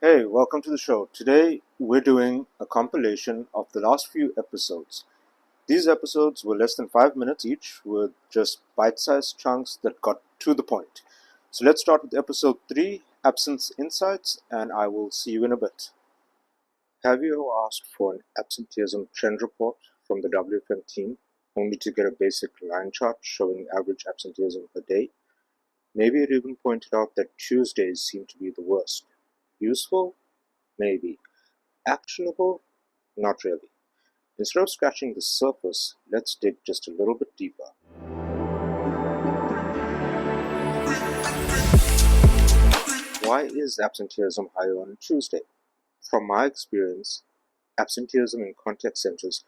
Hey, welcome to the show. Today we're doing a compilation of the last few episodes. These episodes were less than 5 minutes each, with just bite sized chunks that got to the point. So let's start with episode 3 Absence Insights, and I will see you in a bit. Have you ever asked for an absenteeism trend report from the WFM team, only to get a basic line chart showing average absenteeism per day? Maybe it even pointed out that Tuesdays seem to be the worst. Useful? Maybe. Actionable? Not really. Instead of scratching the surface, let's dig just a little bit deeper. Why is absenteeism higher on a Tuesday? From my experience, absenteeism in contact centers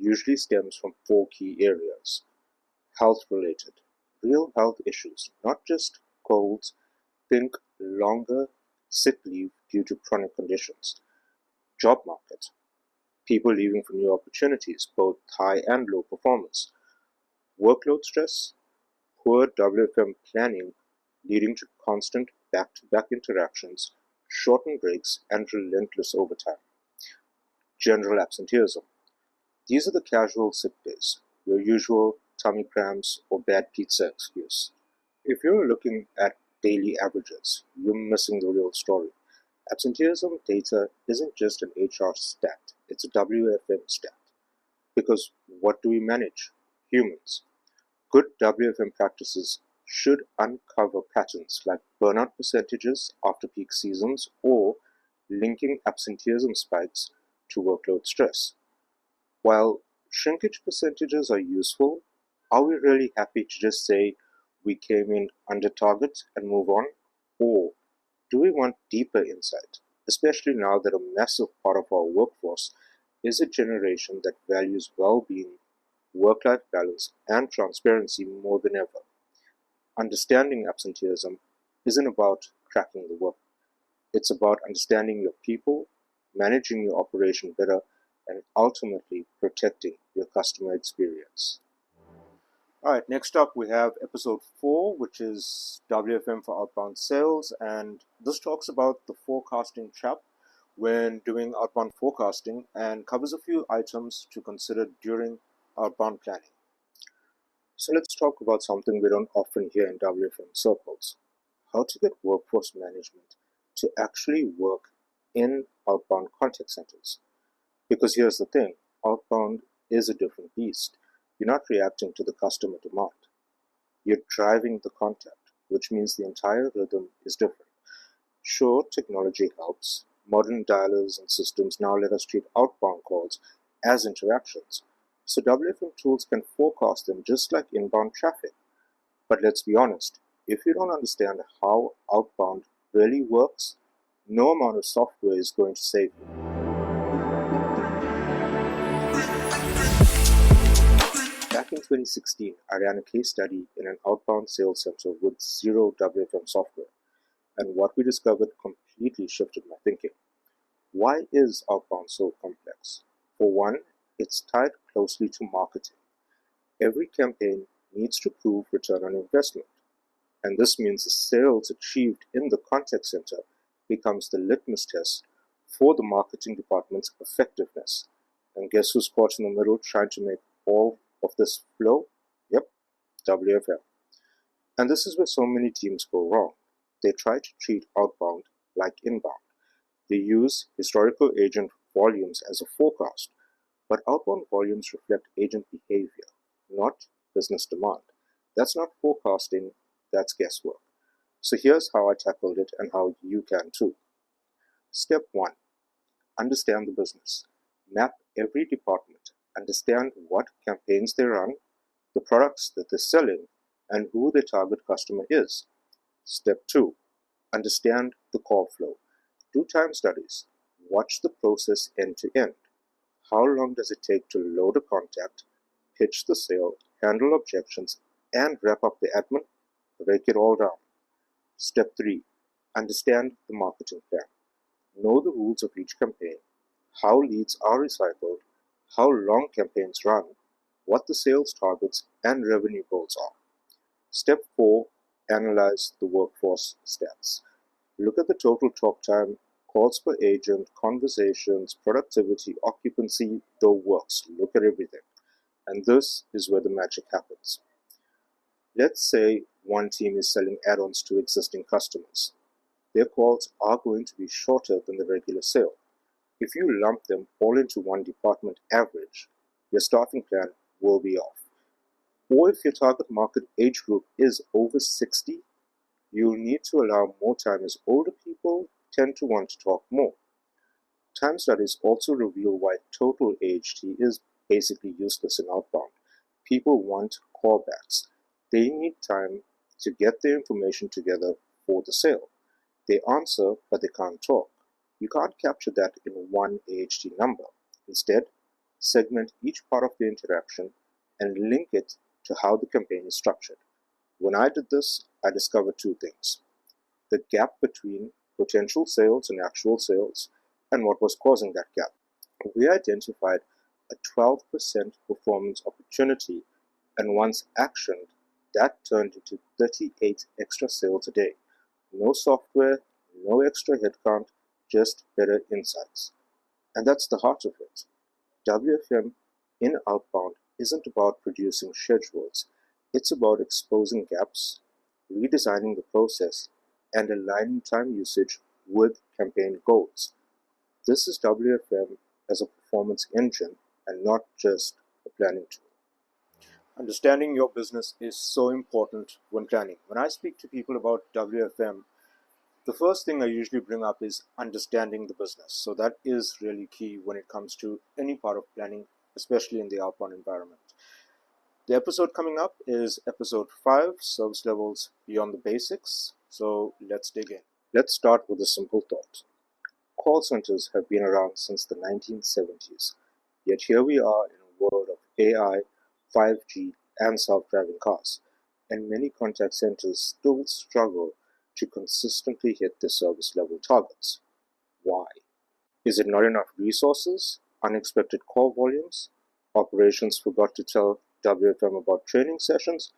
usually stems from four key areas. Health related, real health issues, not just colds, think longer sick leave due to chronic conditions. Job market, people leaving for new opportunities, both high and low performance. Workload stress, poor WFM planning leading to constant back-to-back interactions, shortened breaks, and relentless overtime. General absenteeism. These are the casual sick days, your usual tummy cramps or bad pizza excuse. If you're looking at daily averages, you're missing the real story. Absenteeism data isn't just an HR stat, it's a WFM stat. Because what do we manage? Humans. Good WFM practices should uncover patterns like burnout percentages after peak seasons or linking absenteeism spikes to workload stress. While shrinkage percentages are useful, are we really happy to just say we came in under target and move on? Or do we want deeper insight, especially now that a massive part of our workforce is a generation that values well being, work life balance, and transparency more than ever? Understanding absenteeism isn't about cracking the whip, it's about understanding your people, managing your operation better, and ultimately protecting your customer experience. All right, next up we have episode 4, which is WFM for outbound sales, and this talks about the forecasting trap when doing outbound forecasting and covers a few items to consider during outbound planning. So let's talk about something we don't often hear in WFM circles: how to get workforce management to actually work in outbound contact centers. Because here's the thing, outbound is a different beast. You're not reacting to the customer demand. You're driving the contact, which means the entire rhythm is different. Sure, technology helps. Modern dialers and systems now let us treat outbound calls as interactions. So WFM tools can forecast them just like inbound traffic. But let's be honest, if you don't understand how outbound really works, no amount of software is going to save you. Back in 2016, I ran a case study in an outbound sales center with zero WFM software, and what we discovered completely shifted my thinking. Why is outbound so complex? For one, it's tied closely to marketing. Every campaign needs to prove return on investment, and this means the sales achieved in the contact center becomes the litmus test for the marketing department's effectiveness. And guess who's caught in the middle trying to make all of this flow? Yep, WFM. And this is where so many teams go wrong. They try to treat outbound like inbound. They use historical agent volumes as a forecast, but outbound volumes reflect agent behavior, not business demand. That's not forecasting, that's guesswork. So here's how I tackled it and how you can too. Step 1: understand the business. Map every department. Understand what campaigns they run, the products that they're selling, and who their target customer is. Step 2: understand the call flow. Do time studies. Watch the process end to end. How long does it take to load a contact, pitch the sale, handle objections, and wrap up the admin? Break it all down. Step 3: understand the marketing plan. Know the rules of each campaign, how leads are recycled, how long campaigns run, what the sales targets and revenue goals are. Step 4: analyze the workforce stats. Look at the total talk time, Calls per agent, conversations, productivity, occupancy, the works. Look at everything. And this is where the magic happens. Let's say one team is selling add-ons to existing customers. Their calls are going to be shorter than the regular sale. If you lump them all into one department average, your staffing plan will be off. Or if your target market age group is over 60, you'll need to allow more time as older people tend to want to talk more. Time studies also reveal why total AHT is basically useless in outbound. People want callbacks. They need time to get their information together for the sale. They answer, but they can't talk. You can't capture that in one AHT number. Instead, segment each part of the interaction and link it to how the campaign is structured. When I did this, I discovered two things: the gap between potential sales and actual sales, and what was causing that gap. We identified a 12% performance opportunity, and once actioned, that turned into 38 extra sales a day. No software, no extra headcount, just better insights. And that's the heart of it. WFM in outbound isn't about producing schedules. It's about exposing gaps, redesigning the process, and aligning time usage with campaign goals. This is WFM as a performance engine and not just a planning tool. Understanding your business is so important when planning. When I speak to people about WFM, the first thing I usually bring up is understanding the business. So that is really key when it comes to any part of planning, especially in the outbound environment. The episode coming up is episode 5, Service Levels Beyond the Basics. So let's dig in. Let's start with a simple thought. Call centers have been around since the 1970s, yet here we are in a world of AI, 5G, and self-driving cars, and many contact centers still struggle to consistently hit their service level targets. Why? Is it not enough resources, unexpected call volumes, operations forgot to tell WFM about training sessions,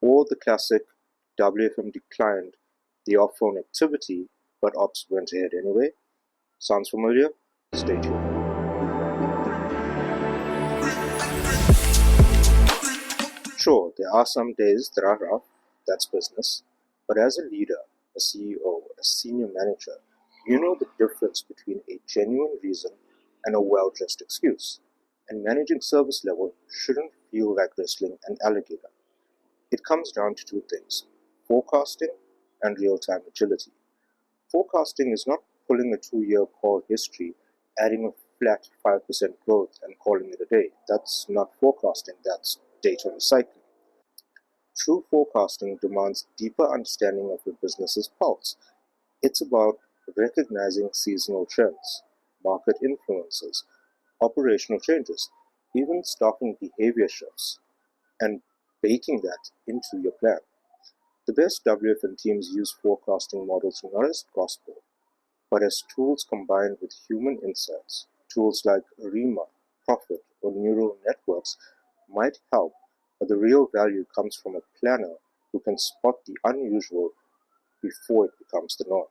or the classic WFM declined the off-phone activity but ops went ahead anyway? Sounds familiar? Stay tuned. Sure, there are some days that are rough, that's business, but as a leader, a CEO, a senior manager, you know the difference between a genuine reason and a well-dressed excuse. And managing service level shouldn't feel like wrestling an alligator. It comes down to two things: forecasting and real-time agility. Forecasting is not pulling a 2-year call history, adding a flat 5% growth and calling it a day. That's not forecasting, that's data recycling. True forecasting demands deeper understanding of your business's pulse. It's about recognizing seasonal trends, market influences, operational changes, even staffing behavior shifts, and baking that into your plan. The best WFM teams use forecasting models not as gospel, but as tools combined with human insights. Tools like REMA, Profit, or neural networks might help, but the real value comes from a planner who can spot the unusual before it becomes the norm.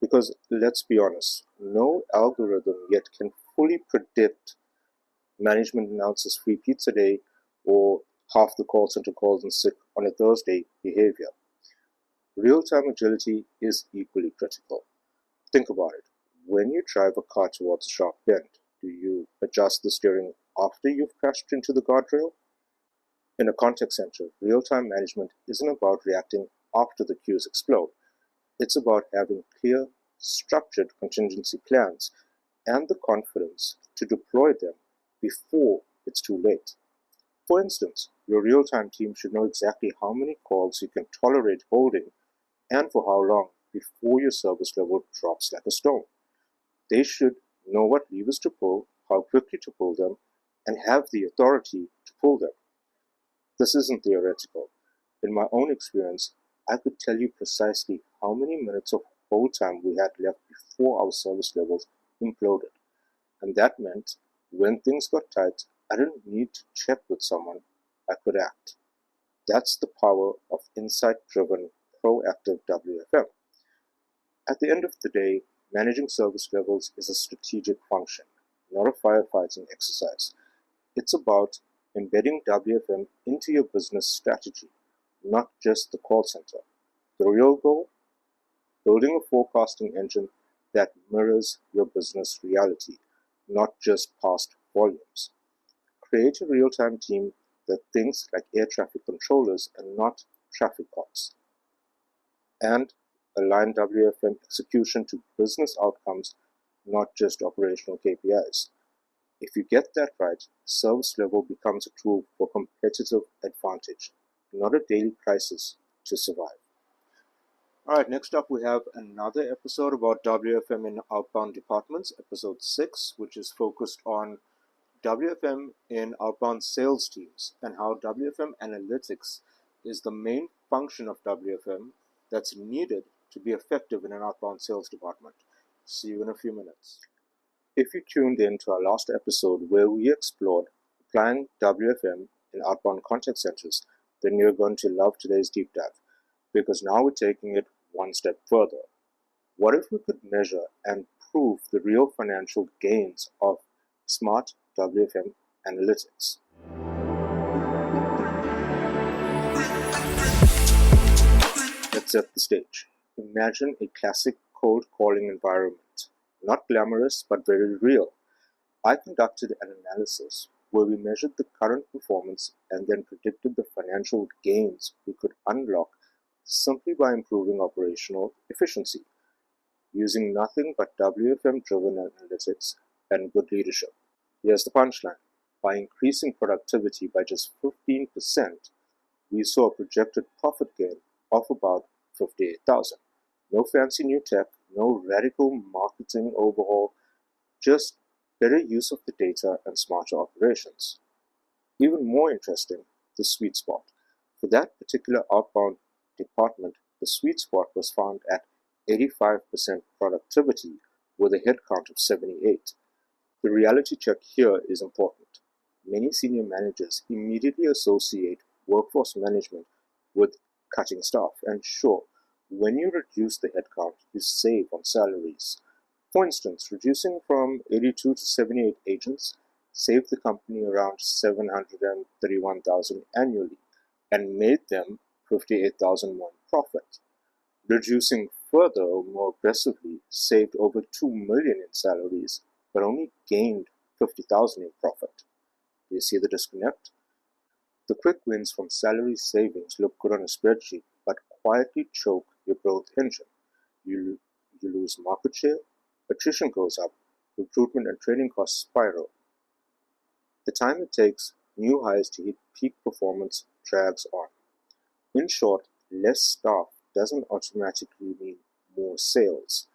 Because let's be honest, no algorithm yet can fully predict management announces free pizza day or half the call center calls in sick on a Thursday behavior. Real-time agility is equally critical. Think about it. When you drive a car towards a sharp bend, do you adjust the steering after you've crashed into the guardrail? In a contact center, real-time management isn't about reacting after the queues explode. It's about having clear, structured contingency plans and the confidence to deploy them before it's too late. For instance, your real-time team should know exactly how many calls you can tolerate holding and for how long before your service level drops like a stone. They should know what levers to pull, how quickly to pull them, and have the authority to pull them. This isn't theoretical. In my own experience, I could tell you precisely how many minutes of hold time we had left before our service levels imploded. And that meant when things got tight, I didn't need to check with someone, I could act. That's the power of insight-driven, proactive WFM. At the end of the day, Managing service levels is a strategic function, not a firefighting exercise. It's about embedding WFM into your business strategy, not just the call center. The real goal? Building a forecasting engine that mirrors your business reality, not just past volumes. Create a real-time team that thinks like air traffic controllers and not traffic cops. And align WFM execution to business outcomes, not just operational KPIs. If you get that right, service level becomes a tool for competitive advantage, not a daily crisis to survive. Alright, next up we have another episode about WFM in outbound departments, episode 6, which is focused on WFM in outbound sales teams and how WFM Analytics is the main function of WFM that's needed to be effective in an outbound sales department. See you in a few minutes. If you tuned in to our last episode where we explored applying WFM in outbound contact centers, then you're going to love today's deep dive, because now we're taking it one step further. What if we could measure and prove the real financial gains of smart WFM analytics? Let's set the stage. Imagine a classic cold calling environment. Not glamorous, but very real. I conducted an analysis where we measured the current performance and then predicted the financial gains we could unlock simply by improving operational efficiency, using nothing but WFM-driven analytics and good leadership. Here's the punchline. By increasing productivity by just 15%, we saw a projected profit gain of about $58,000. No fancy new tech, no radical marketing overhaul, just better use of the data and smarter operations. Even more interesting, the sweet spot. For that particular outbound department, the sweet spot was found at 85% productivity with a headcount of 78. The reality check here is important. Many senior managers immediately associate workforce management with cutting staff, and sure, when you reduce the headcount, you save on salaries. For instance, reducing from 82 to 78 agents saved the company around $731,000 annually and made them $58,000 more in profit. Reducing further or more aggressively saved over $2 million in salaries, but only gained $50,000 in profit. Do you see the disconnect? The quick wins from salary savings look good on a spreadsheet, but quietly choke your growth engine. You lose market share, attrition goes up, recruitment and training costs spiral. The time it takes new hires to hit peak performance drags on. In short, less staff doesn't automatically mean more sales.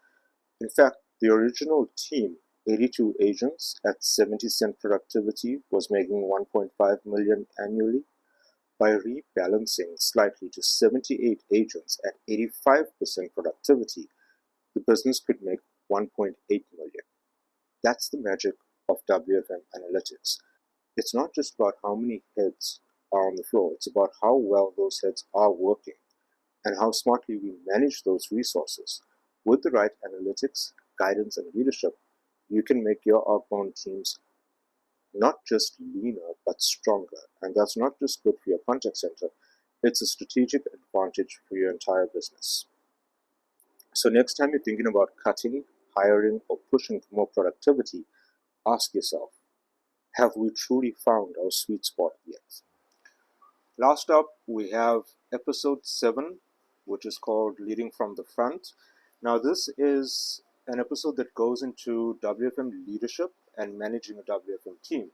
In fact, the original team, 82 agents at 70% productivity, was making $1.5 million annually. By rebalancing slightly to 78 agents at 85% productivity, the business could make $1.8 million. That's the magic of WFM Analytics. It's not just about how many heads are on the floor, it's about how well those heads are working and how smartly we manage those resources. With the right analytics, guidance, and leadership, you can make your outbound teams not just leaner, but stronger. And that's not just good for your contact center, it's a strategic advantage for your entire business. So next time you're thinking about cutting, hiring, or pushing for more productivity, ask yourself, have we truly found our sweet spot yet? Last up, we have episode 7, which is called Leading from the Front. Now this is an episode that goes into WFM leadership and managing a WFM team.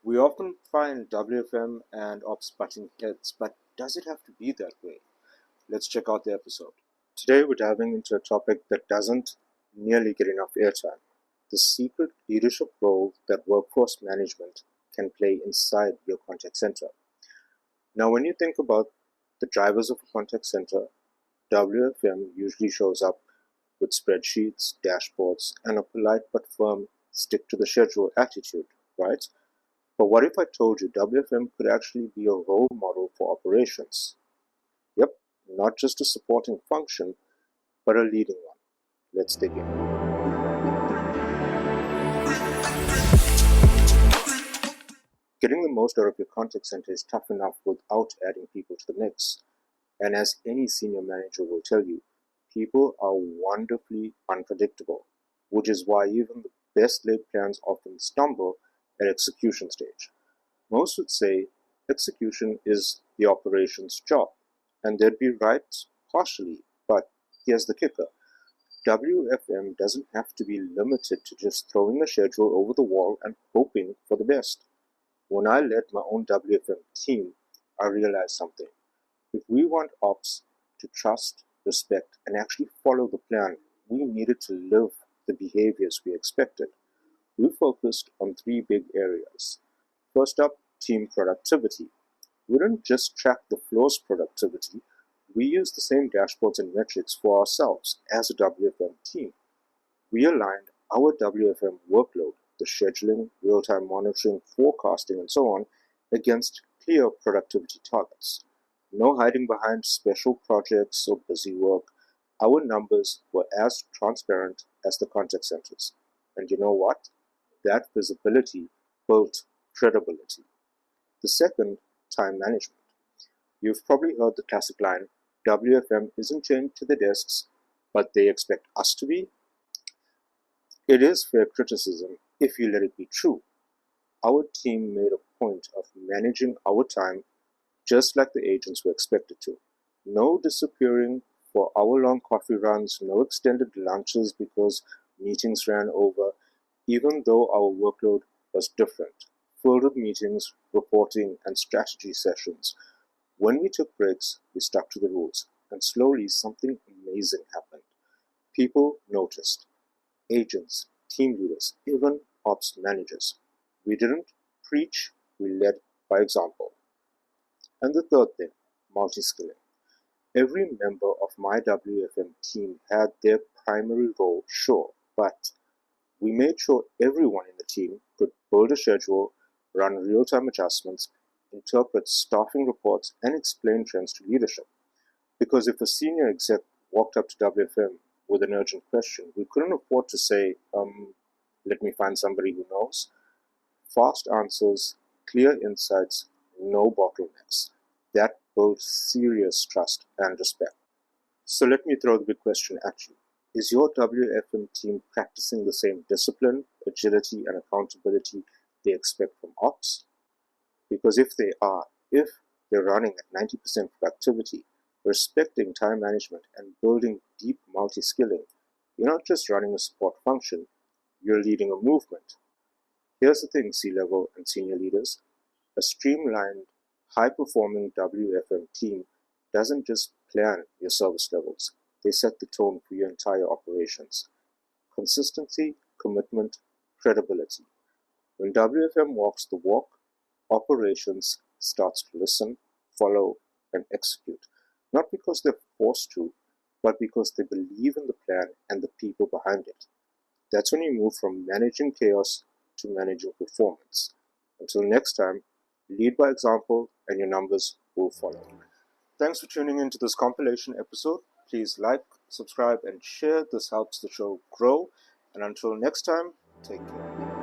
We often find WFM and ops butting heads, but does it have to be that way? Let's check out the episode. Today we're diving into a topic that doesn't nearly get enough airtime: the secret leadership role that workforce management can play inside your contact center. Now, when you think about the drivers of a contact center, WFM usually shows up with spreadsheets, dashboards, and a polite but firm stick to the schedule attitude, right? But what if I told you WFM could actually be a role model for operations? Yep, not just a supporting function, but a leading one. Let's dig in. Getting the most out of your contact center is tough enough without adding people to the mix. And as any senior manager will tell you, people are wonderfully unpredictable, which is why even the best laid plans often stumble at execution stage. Most would say execution is the operations job, and they'd be right partially, but here's the kicker. WFM doesn't have to be limited to just throwing a schedule over the wall and hoping for the best. When I led my own WFM team, I realized something. If we want ops to trust, respect, and actually follow the plan, we needed to live the behaviors we expected. We focused on three big areas. First up, team productivity. We didn't just track the floor's productivity, we used the same dashboards and metrics for ourselves as a WFM team. We aligned our WFM workload, the scheduling, real-time monitoring, forecasting, and so on, against clear productivity targets. No hiding behind special projects or busy work. Our numbers were as transparent as the contact centers. And you know what? That visibility built credibility. The second, time management. You've probably heard the classic line, WFM isn't chained to the desks, but they expect us to be. It is fair criticism if you let it be true. Our team made a point of managing our time just like the agents were expected to. No disappearing for hour-long coffee runs, no extended lunches because meetings ran over, even though our workload was different, filled with meetings, reporting, and strategy sessions. When we took breaks, we stuck to the rules, and slowly something amazing happened. People noticed. Agents, team leaders, even ops managers. We didn't preach, we led by example. And the third thing, multi-skilling. Every member of my WFM team had their primary role, sure, but we made sure everyone in the team could build a schedule, run real-time adjustments, interpret staffing reports, and explain trends to leadership. Because if a senior exec walked up to WFM with an urgent question, we couldn't afford to say, let me find somebody who knows. Fast answers, clear insights, no bottlenecks. That builds serious trust and respect. So let me throw the big question at you. Is your WFM team practicing the same discipline, agility, and accountability they expect from ops? Because if they are, if they're running at 90% productivity, respecting time management, and building deep multi-skilling, you're not just running a support function, you're leading a movement. Here's the thing, C-level and senior leaders. A streamlined, high-performing WFM team doesn't just plan your service levels. They set the tone for your entire operations. Consistency, commitment, credibility. When WFM walks the walk, operations starts to listen, follow, and execute. Not because they're forced to, but because they believe in the plan and the people behind it. That's when you move from managing chaos to managing performance. Until next time, lead by example and your numbers will follow. Thanks for tuning into this compilation episode. Please like, subscribe, and share. This helps the show grow. And until next time, take care.